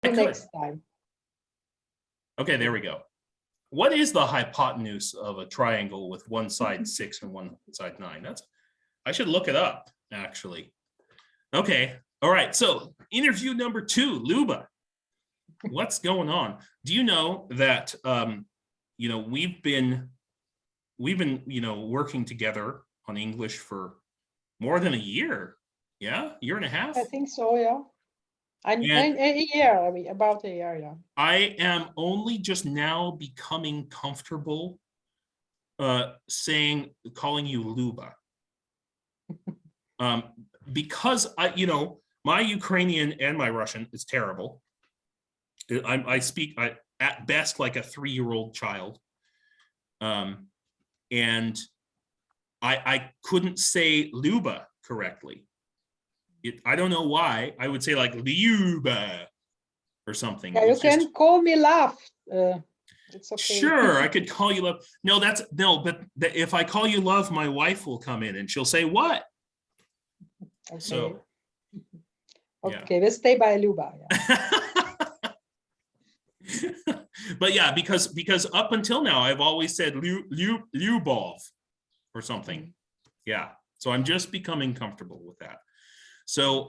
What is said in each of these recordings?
Next time. Okay, there we go. What is the hypotenuse of a triangle with one side 6 and one side 9? I should look it up, actually. Okay, all right. So interview number 2, Luba. What's going on? Do you know that we've been working together on English for more than a year? Yeah, year and a half. I think so. Yeah. A year. I mean, about a year. Yeah. I am only just now becoming comfortable calling you Luba, because my Ukrainian and my Russian is terrible. I speak at best like a 3-year-old child, and I couldn't say Luba correctly. I don't know why. I would say like Luba or something. Yeah, you can call me Love. It's okay. Sure, I could call you Love. No, but if I call you Love, my wife will come in and she'll say what? Okay. So. Okay, yeah. We'll stay by Luba. Yeah. But yeah, because up until now I've always said Lyubov or something. Yeah, so I'm just becoming comfortable with that. So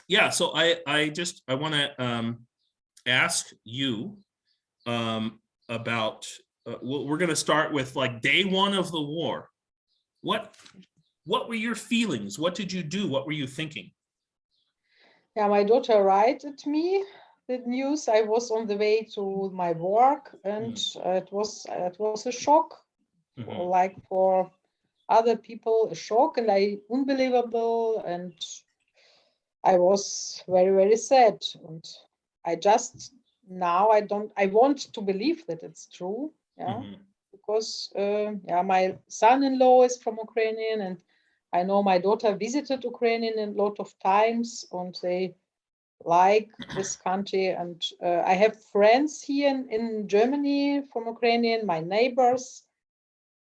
yeah, so I want to ask you about we're going to start with like day 1 of the war. What were your feelings? What did you do? What were you thinking? Yeah, my daughter wrote me the news. I was on the way to my work, and it was a shock, like for other people, a shock, and unbelievable, and I was very, very sad. And I just now I want to believe that it's true, yeah, because my son-in-law is from Ukrainian, and I know my daughter visited Ukrainian a lot of times, and they like this country. And I have friends here in Germany from Ukrainian, my neighbors.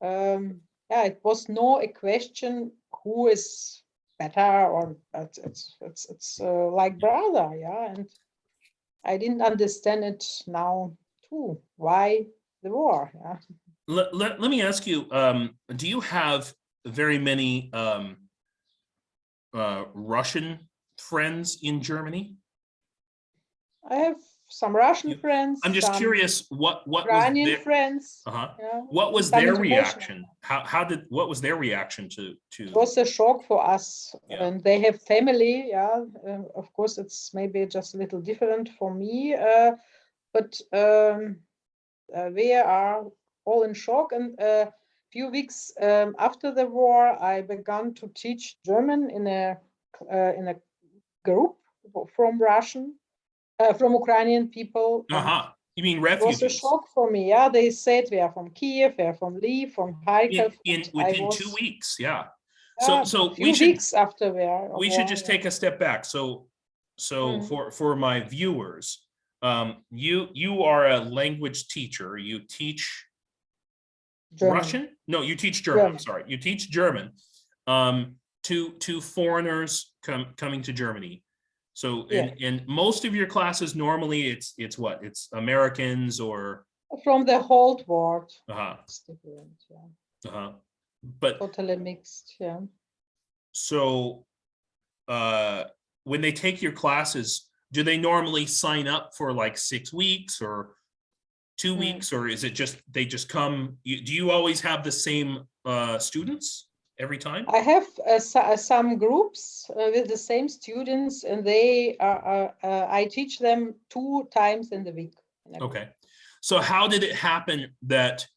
Yeah, it was no a question who is better, or it's like brother, yeah. And I didn't understand it now too. Why the war? Yeah. Let me ask you, do you have very many Russian friends in Germany? I have some Russian friends. I'm just curious what Ukrainian was their friends. Yeah, what was their reaction? What was their reaction to? It was a shock for us, yeah. And they have family. Yeah, of course, it's maybe just a little different for me, but we are all in shock. And a few weeks after the war, I began to teach German in a group from Ukrainian people. You mean refugees? It was a shock for me. Yeah, they said we are from Kiev, we are from Lviv, from Kharkiv. Within 2 weeks, yeah. So we should, weeks after we should just take a step back. So for my viewers, you are a language teacher. You teach German. Russian? No, you teach German. I'm sorry, you teach German to foreigners coming to Germany. So in most of your classes, normally it's what? It's Americans or from the whole world. But totally mixed, yeah. So when they take your classes, do they normally sign up for like 6 weeks or 2 weeks, or is it just they just come? Do you always have the same students every time? I have some groups with the same students, and they are I teach them 2 times in the week. Okay, so how did it happen that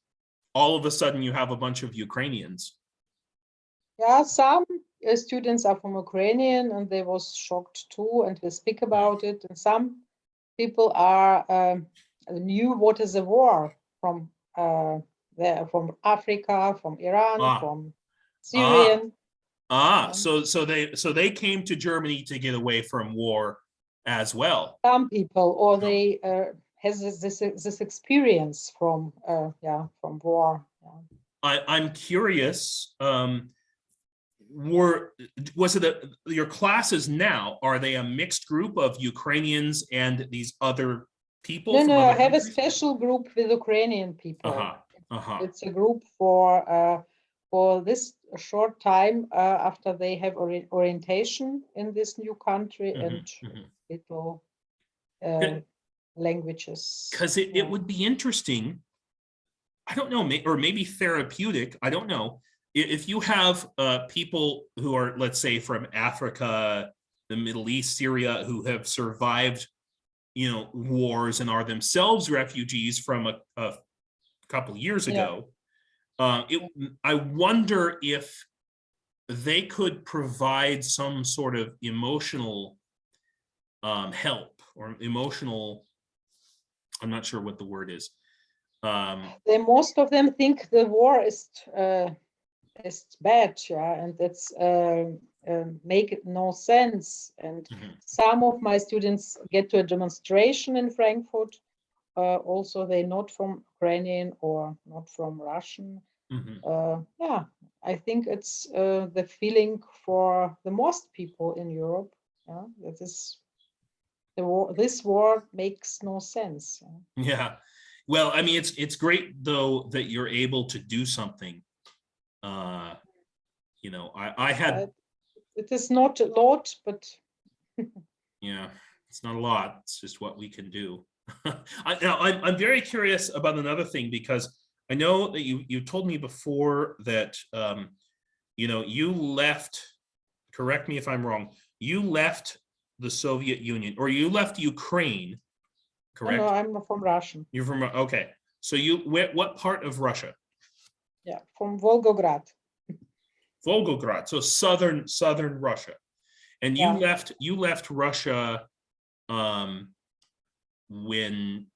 all of a sudden you have a bunch of Ukrainians? Yeah, some students are from Ukrainian, and they was shocked too, and we speak about it. And some people are knew what is a war from Africa, from Iran, from Syrian. So they came to Germany to get away from war as well. Some people, or they has this experience from war. Yeah. I'm curious. was it your classes now, are they a mixed group of Ukrainians and these other people No, from no, I other have a countries? special group with Ukrainian people. It's a group for this short time after they have orientation in this new country and little languages. Because it would be interesting, I don't know, or maybe therapeutic, I don't know, if you have people who are, let's say, from Africa, the Middle East, Syria, who have survived, you know, wars and are themselves refugees from a couple years ago. I wonder if they could provide some sort of emotional help or emotional, I'm not sure what the word is. Most of them think the war is bad, and it's make it no sense. And some of my students get to a demonstration in Frankfurt. Also, they're not from Ukrainian or not from Russian. I think it's the feeling for the most people in Europe. That is the war. This war makes no sense. Yeah. Well, I mean, it's great though that you're able to do something. You know, I had. It is not a lot, but. Yeah, it's not a lot. It's just what we can do. I'm very curious about another thing, because I know that you told me before that you know, you left. Correct me if I'm wrong. You left the Soviet Union, or you left Ukraine. Correct? No, I'm from Russia. You're from, okay. So what part of Russia? Yeah, from Volgograd. Volgograd, so southern Russia. And you left Russia when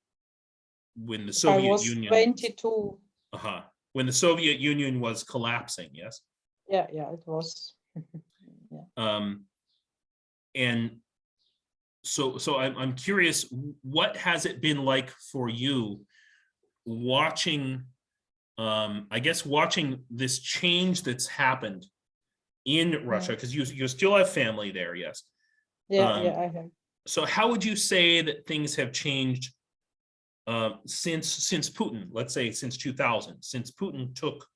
the Soviet Union. I was 22. When the Soviet Union was collapsing, yes? Yeah, it was. And so I'm curious, what has it been like for you watching, I guess, watching this change that's happened in Russia, because you still have family there, yes? Yeah, I have. So how would you say that things have changed since Putin, let's say since 2000, since Putin took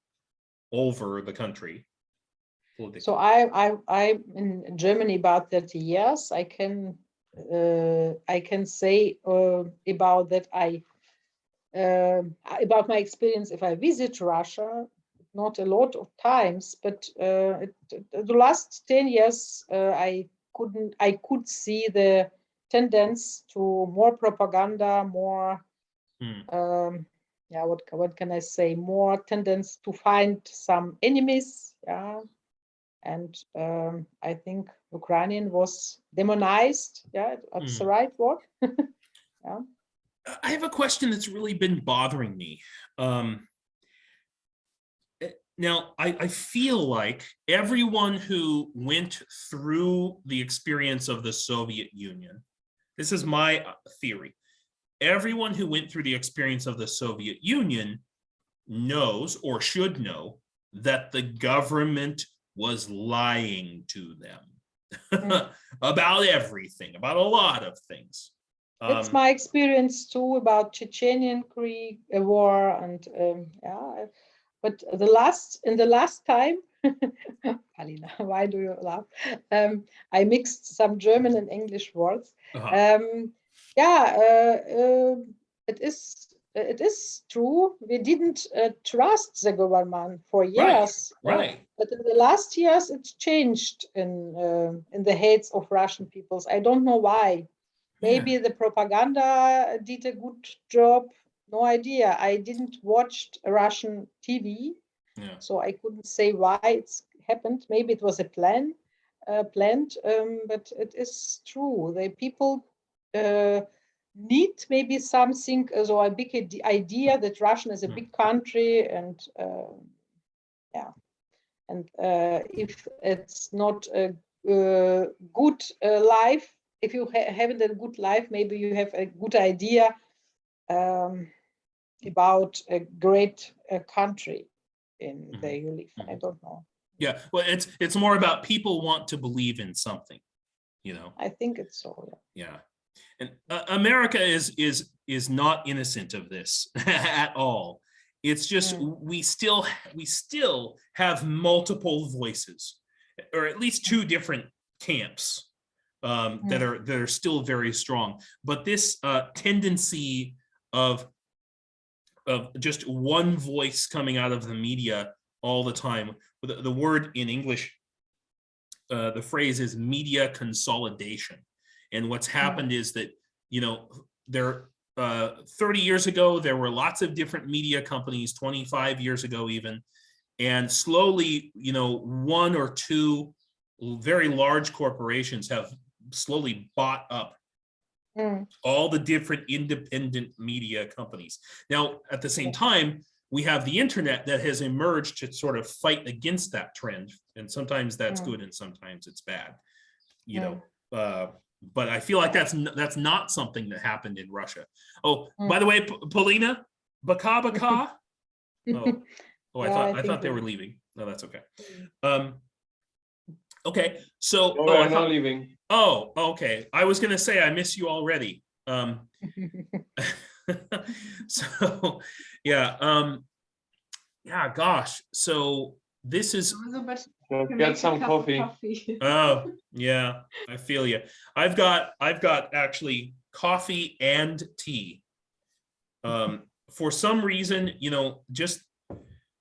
over the country? So I'm in Germany about 30 years. I can say about that about my experience if I visit Russia, not a lot of times, but the last 10 years I could see the tendency to more propaganda, more what can I say, more tendency to find some enemies, and I think Ukrainian was demonized. That's the right word. I have a question that's really been bothering me. Now, I feel like everyone who went through the experience of the Soviet Union, this is my theory, everyone who went through the experience of the Soviet Union knows, or should know, that the government was lying to them about everything, about a lot of things. It's my experience too about Chechenian war, and but in the last time, Palina, why do you laugh? I mixed some German and English words. It is true. We didn't trust the government for years. Right. But in the last years, it changed in the heads of Russian peoples. I don't know why. Maybe the propaganda did a good job. No idea. I didn't watch Russian TV, so I couldn't say why it's happened. Maybe it was a planned, but it is true. The people need maybe something, so a big idea that Russia is a big country, and if it's not a good life, if you haven't a good life, maybe you have a good idea about a great country in there you live. I don't know. Yeah, well, it's more about people want to believe in something, you know. I think it's so. Yeah, and America is not innocent of this at all. It's just we still have multiple voices, or at least two different camps that are still very strong. But this tendency of just one voice coming out of the media all the time. The word in English, the phrase is media consolidation. And what's happened is that, you know, 30 years ago, there were lots of different media companies, 25 years ago even, and slowly, you know, one or two very large corporations have slowly bought up all the different independent media companies. Now, at the same time, we have the internet that has emerged to sort of fight against that trend. And sometimes that's good and sometimes it's bad, you know. But I feel like that's not something that happened in Russia. Oh, by the way, Polina, baka baka. I thought they were leaving. No, that's okay. Okay, so no, I'm not leaving. Oh, okay. I was gonna say I miss you already. So yeah, yeah, gosh. So this is Get some coffee. Oh, yeah, I feel you. I've got actually coffee and tea. For some reason, you know, just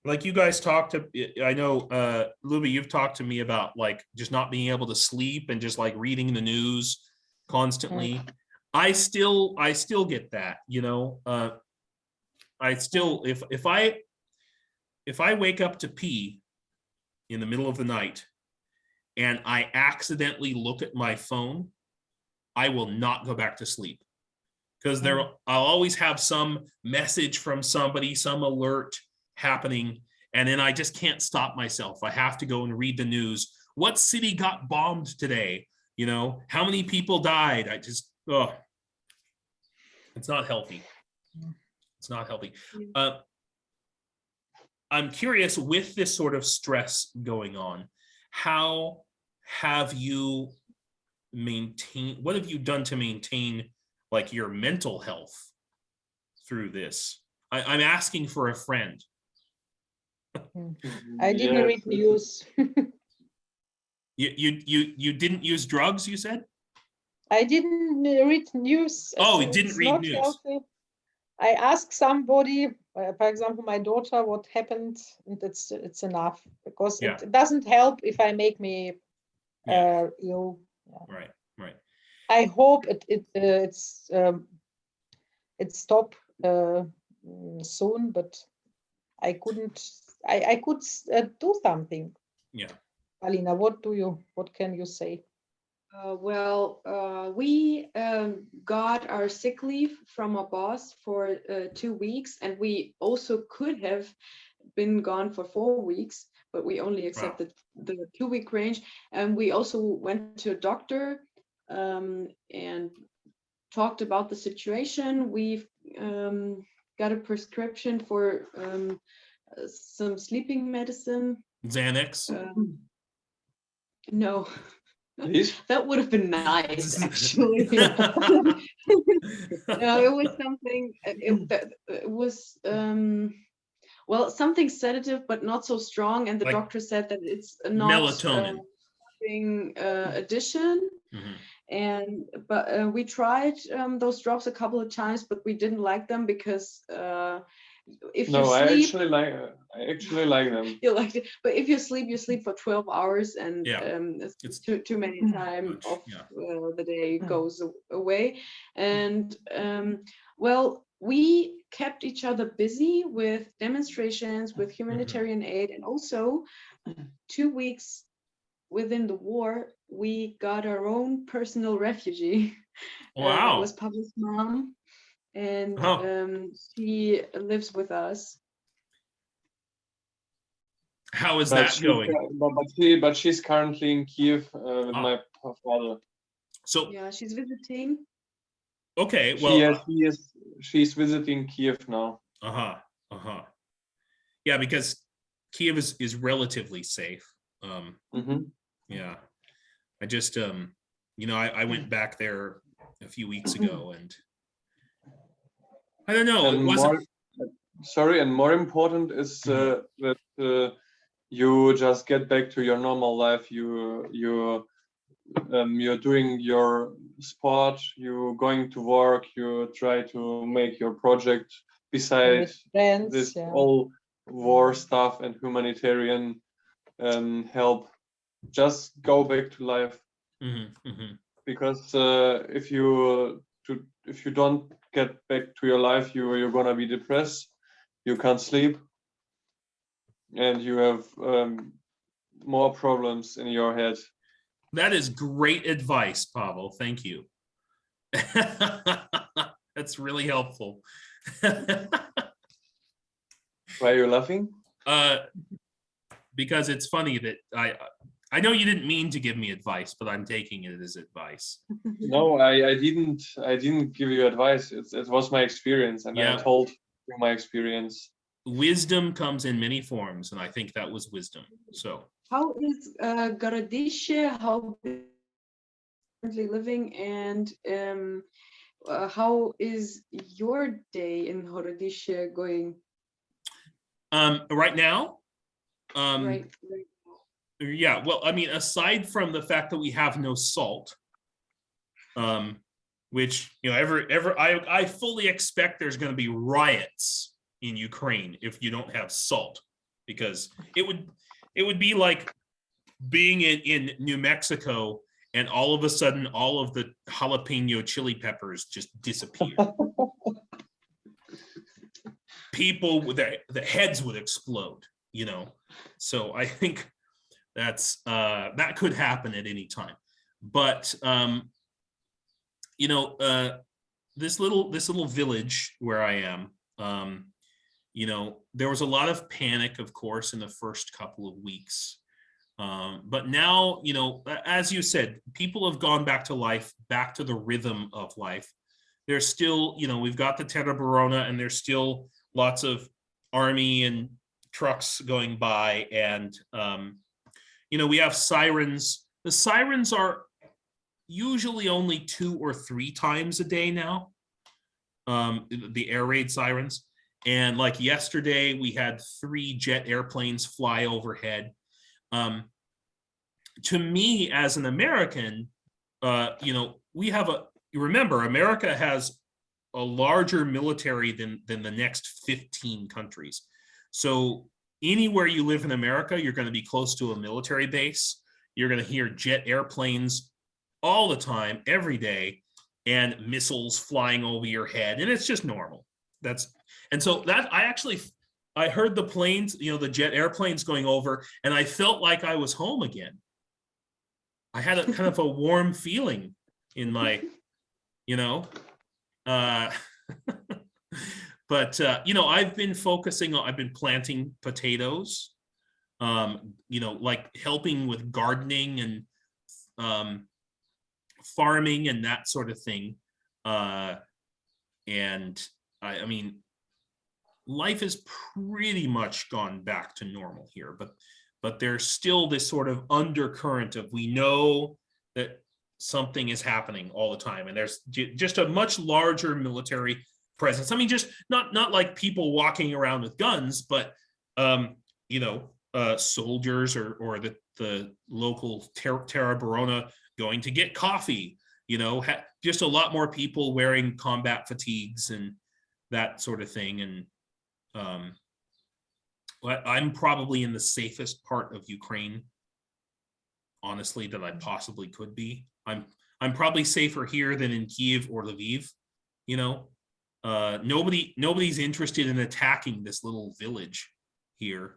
like you guys talked to, I know, Luby, you've talked to me about like just not being able to sleep and just like reading the news constantly. I still get that, you know. I still, if I wake up to pee in the middle of the night and I accidentally look at my phone, I will not go back to sleep, because I'll always have some message from somebody, some alert happening, and then I just can't stop myself. I have to go and read the news. What city got bombed today? You know, how many people died? It's not healthy. It's not healthy. I'm curious, with this sort of stress going on, how have you maintained, what have you done to maintain like your mental health through this? I'm asking for a friend. I didn't read news. You didn't use drugs, you said? I didn't read news. Oh, you didn't read news. Healthy. I asked somebody, for example, my daughter, what happened, and it's enough, because it doesn't help if I make me ill. Right. I hope it's stop soon, but I couldn't. I could do something. Yeah. Alina, what can you say? We got our sick leave from our boss for 2 weeks, and we also could have been gone for 4 weeks, but we only accepted the 2-week range. And we also went to a doctor and talked about the situation. We've got a prescription for some sleeping medicine. Xanax? No. Please? That would have been nice, actually. No, it was something. It was something sedative, but not so strong. And the doctor said that it's not melatonin addition. But we tried those drops a couple of times, but we didn't like them because if you sleep, I actually like them. You like it, but if you sleep for 12 hours, and it's too many time of the day goes away. And we kept each other busy with demonstrations, with humanitarian aid, and also 2 weeks within the war, we got our own personal refugee. Wow. It was Pablo's mom, and she lives with us. How is that going? But she's currently in Kiev with my father. So yeah, she's visiting. Okay, well, she's visiting Kiev now. Yeah, because Kiev is relatively safe. Yeah, I just I went back there a few weeks ago, and I don't know. And It wasn't. And more important is that you just get back to your normal life. You're doing your sport. You're going to work. You try to make your project besides friends, this all war stuff and humanitarian help. Just go back to life. Because if you don't get back to your life, you're gonna be depressed. You can't sleep, and you have more problems in your head. That is great advice, Pavel. Thank you. That's really helpful. Why are you laughing? Because it's funny that I know you didn't mean to give me advice, but I'm taking it as advice. No, I didn't give you advice. It was my experience, and I told you my experience. Wisdom comes in many forms, and I think that was wisdom. So how is Gerdes? How currently living, and how is your day in Gerdes going? Right now, right. Yeah, well, I mean, aside from the fact that we have no salt, which I fully expect there's going to be riots in Ukraine if you don't have salt, because it would be like being in New Mexico and all of a sudden all of the jalapeno chili peppers just disappear. People with the heads would explode, So I think that's that could happen at any time. But this little village where I am, there was a lot of panic, of course, in the first couple of weeks. But now, as you said, people have gone back to life, back to the rhythm of life. There's still, we've got the Terebrona, and there's still lots of army and trucks going by, and we have sirens. The sirens are usually only 2 or 3 times a day now, the air raid sirens. And like yesterday, we had 3 jet airplanes fly overhead. To me, as an American, remember, America has a larger military than the next 15 countries. So anywhere you live in America, you're going to be close to a military base. You're going to hear jet airplanes all the time, every day, and missiles flying over your head. And it's just normal. I heard the planes, the jet airplanes going over, and I felt like I was home again. I had a kind of a warm feeling in my, but I've been planting potatoes, like helping with gardening and farming and that sort of thing. And I mean, life has pretty much gone back to normal here, but there's still this sort of undercurrent of, we know that something is happening all the time, and there's just a much larger military presence. I mean, just not like people walking around with guns, but soldiers or the local Terebrona going to get coffee. Just a lot more people wearing combat fatigues and that sort of thing. And I'm probably in the safest part of Ukraine, honestly, that I possibly could be. I'm probably safer here than in Kiev or Lviv. Nobody's interested in attacking this little village here,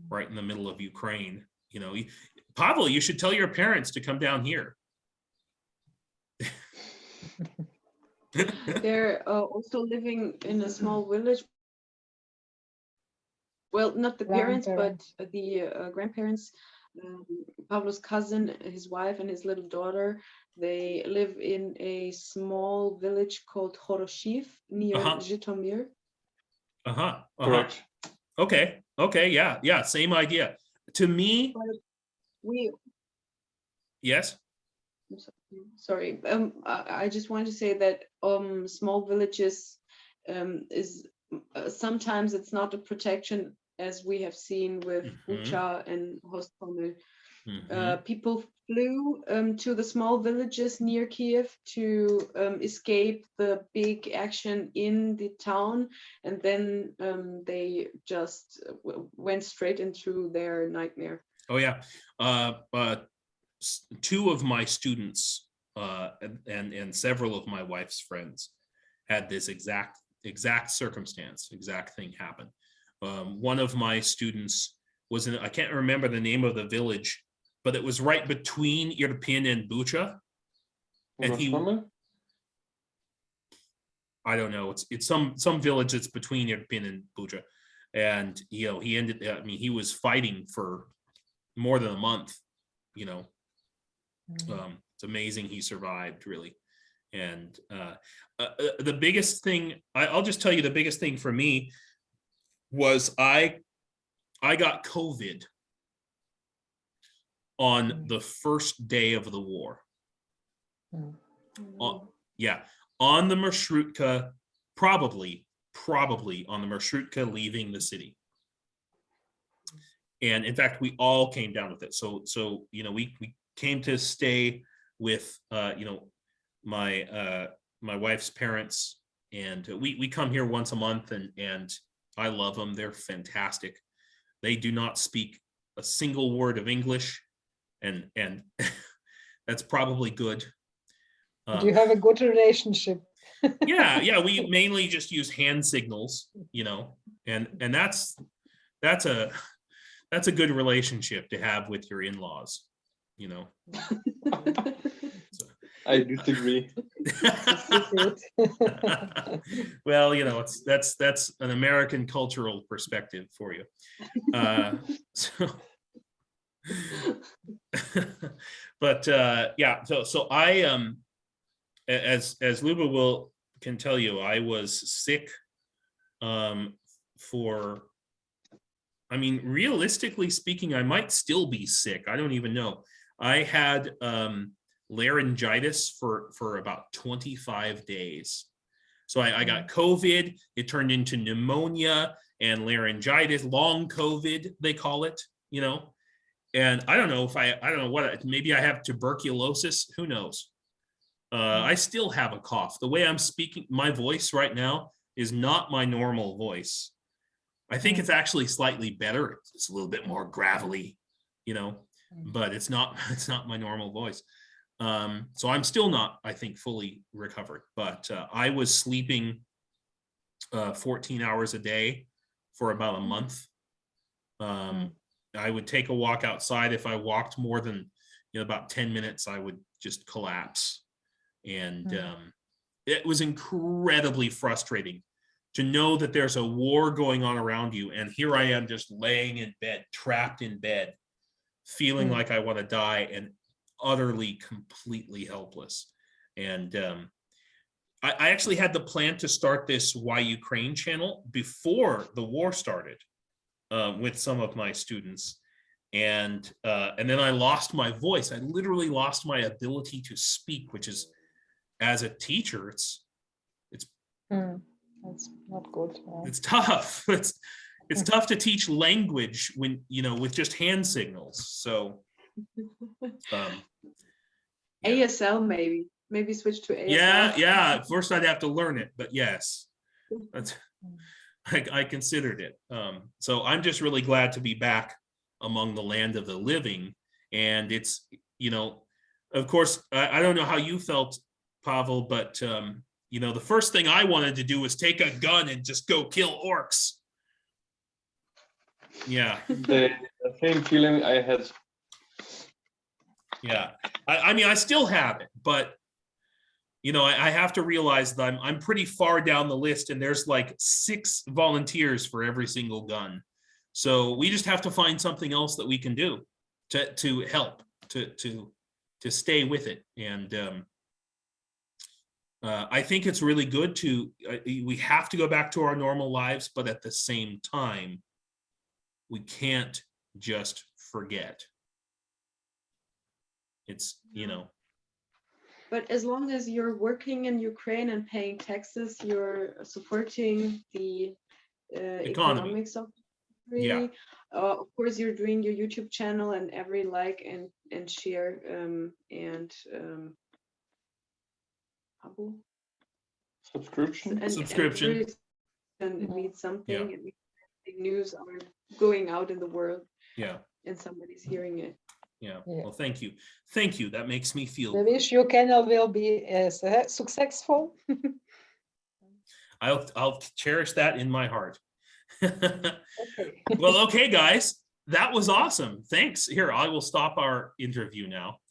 right in the middle of Ukraine. Pavel, you should tell your parents to come down here. They're also living in a small village. Well, not the parents, but the grandparents. Pavlo's cousin, his wife, and his little daughter, they live in a small village called Horoshiv near Zhytomyr. Correct. Okay, yeah, same idea. To me, We Yes. sorry. I just want to say that small villages is sometimes it's not a protection as we have seen with Bucha and Hostomel. People flew to the small villages near Kiev to escape the big action in the town, and then they just went straight into their nightmare. Oh yeah. Two of my students and several of my wife's friends had this exact circumstance, exact thing happen. One of my students was in, I can't remember the name of the village, but it was right between Irpin and Bucha. And he, I don't know, it's some village that's between Irpin and Bucha. And, you know, he ended, I mean, he was fighting for more than a month, you know. It's amazing he survived, really. And the biggest thing, I'll just tell you, the biggest thing for me was I got COVID on the first day of the war. Yeah, on the Marshrutka, probably on the Marshrutka leaving the city. And in fact, we all came down with it. So you know, we came to stay with you know, my wife's parents, and we come here once a month, and I love them. They're fantastic. They do not speak a single word of English, and that's probably good. Do you have a good relationship? yeah, we mainly just use hand signals, you know, and that's a good relationship to have with your in-laws, you know. So. I disagree. Well, you know, that's an American cultural perspective for you. But yeah, so I as Luba can tell you, I was sick for, I mean, realistically speaking, I might still be sick. I don't even know. I had laryngitis for about 25 days. So I got COVID, it turned into pneumonia and laryngitis, long COVID, they call it, you know. And I don't know if I don't know what, maybe I have tuberculosis, who knows? I still have a cough. The way I'm speaking, my voice right now is not my normal voice. I think it's actually slightly better. It's a little bit more gravelly, you know, but it's not my normal voice. So I'm still not, I think, fully recovered, but I was sleeping 14 hours a day for about a month. I would take a walk outside. If I walked more than, you know, about 10 minutes, I would just collapse. And it was incredibly frustrating to know that there's a war going on around you. And here I am just laying in bed, trapped in bed, feeling like I want to die and utterly, completely helpless. And I actually had the plan to start this Why Ukraine channel before the war started with some of my students. And then I lost my voice. I literally lost my ability to speak, which is, as a teacher, it's that's not good. It's tough. It's tough to teach language when, you know, with just hand signals. So ASL maybe switch to ASL. Yeah. First I'd have to learn it, but yes, that's, I considered it. So I'm just really glad to be back among the land of the living. And it's, you know, of course, I don't know how you felt, Pavel, but you know, the first thing I wanted to do was take a gun and just go kill orcs. Yeah. The same feeling I had. Yeah. I mean, I still have it, but you know, I have to realize that I'm pretty far down the list, and there's like 6 volunteers for every single gun. So we just have to find something else that we can do to help to stay with it. And I think it's really good to, we have to go back to our normal lives, but at the same time, we can't just forget. It's, you know. But as long as you're working in Ukraine and paying taxes, you're supporting the economics of the country. Yeah. Of course, you're doing your YouTube channel, and every like and share and Subscription. and it means something. It means news are going out in the world. Yeah. And somebody's hearing it. Yeah. Well, thank you. Thank you. That makes me feel. I wish your channel will be successful. I'll cherish that in my heart. Okay. Well, okay, guys, that was awesome. Thanks. Here, I will stop our interview now.